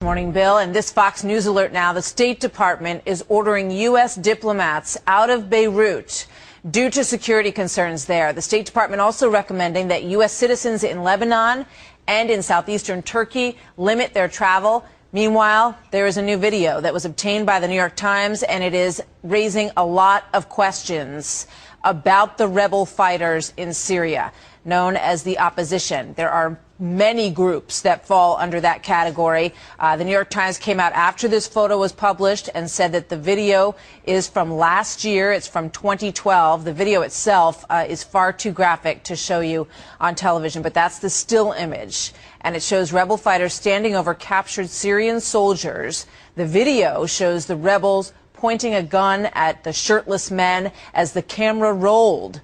Morning, Bill. And this Fox News alert now. The State Department is ordering U.S. diplomats out of Beirut due to security concerns there. The State Department also recommending that U.S. citizens in Lebanon and in southeastern Turkey limit their travel. Meanwhile, there is a new video that was obtained by the New York Times, and it is raising a lot of questions about the rebel fighters in Syria, known as the opposition. There are many groups that fall under that category. The New York Times came out after this photo was published and said that the video is from last year. It's from 2012. The video itself is far too graphic to show you on television, but that's the still image. And it shows rebel fighters standing over captured Syrian soldiers. The video shows the rebels pointing a gun at the shirtless men as the camera rolled.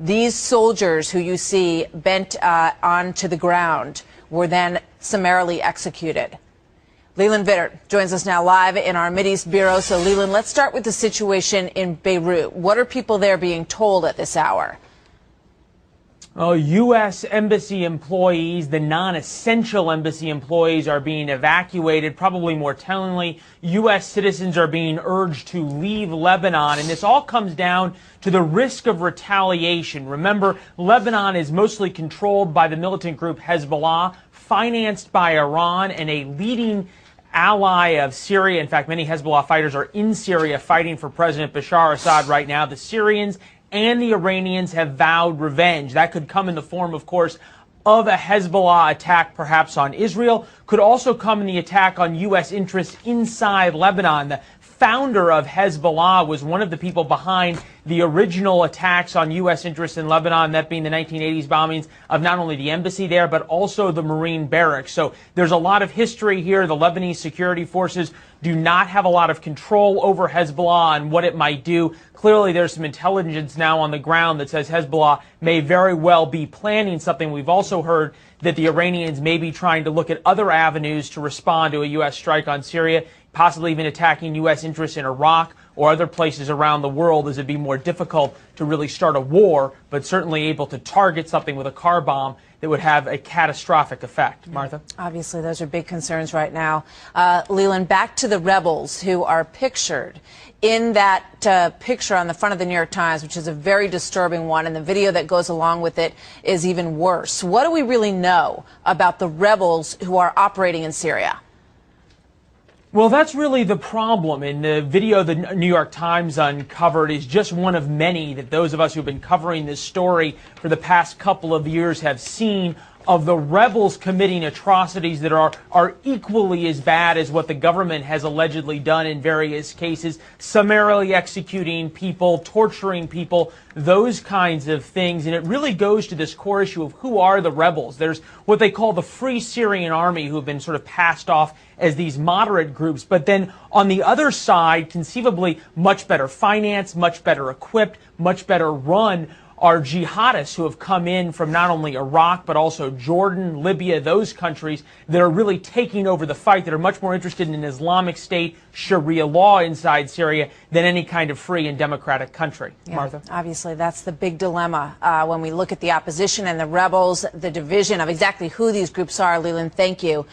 These soldiers who you see bent onto the ground were then summarily executed. Leland Vittert joins us now live in our Mideast Bureau. So, Leland, let's start with the situation in Beirut. What are people there being told at this hour? Oh, U.S. embassy employees, the non-essential embassy employees, are being evacuated. Probably more tellingly, U.S. citizens are being urged to leave Lebanon. And this all comes down to the risk of retaliation. Remember, Lebanon is mostly controlled by the militant group Hezbollah, financed by Iran, and a leading ally of Syria. In fact, many Hezbollah fighters are in Syria fighting for President Bashar Assad right now. The Syrians and the Iranians have vowed revenge. That could come in the form, of course, of a Hezbollah attack perhaps on Israel. Could also come in the attack on U.S. interests inside Lebanon. The founder of Hezbollah was one of the people behind the original attacks on U.S. interests in Lebanon, that being the 1980s bombings of not only the embassy there, but also the Marine barracks. So there's a lot of history here. The Lebanese security forces do not have a lot of control over Hezbollah and what it might do. Clearly, there's some intelligence now on the ground that says Hezbollah may very well be planning something. We've also heard that the Iranians may be trying to look at other avenues to respond to a U.S. strike on Syria, possibly even attacking U.S. interests in Iraq or other places around the world, as it'd be more difficult to really start a war, but certainly able to target something with a car bomb that would have a catastrophic effect. Martha? Obviously, those are big concerns right now. Leland, back to the rebels who are pictured in that picture on the front of the New York Times, which is a very disturbing one, and the video that goes along with it is even worse. What do we really know about the rebels who are operating in Syria? Well, that's really the problem. And the video the New York Times uncovered is just one of many that those of us who've been covering this story for the past couple of years have seen, of the rebels committing atrocities that are equally as bad as what the government has allegedly done in various cases, summarily executing people, torturing people, those kinds of things. And it really goes to this core issue of who are the rebels. There's what they call the Free Syrian Army, who have been sort of passed off as these moderate groups. But then on the other side, conceivably much better financed, much better equipped, much better run, are jihadists who have come in from not only Iraq, but also Jordan, Libya, those countries that are really taking over the fight, that are much more interested in an Islamic State, Sharia law inside Syria than any kind of free and democratic country. Yeah, Martha? Obviously, that's the big dilemma when we look at the opposition and the rebels, the division of exactly who these groups are. Leland, thank you.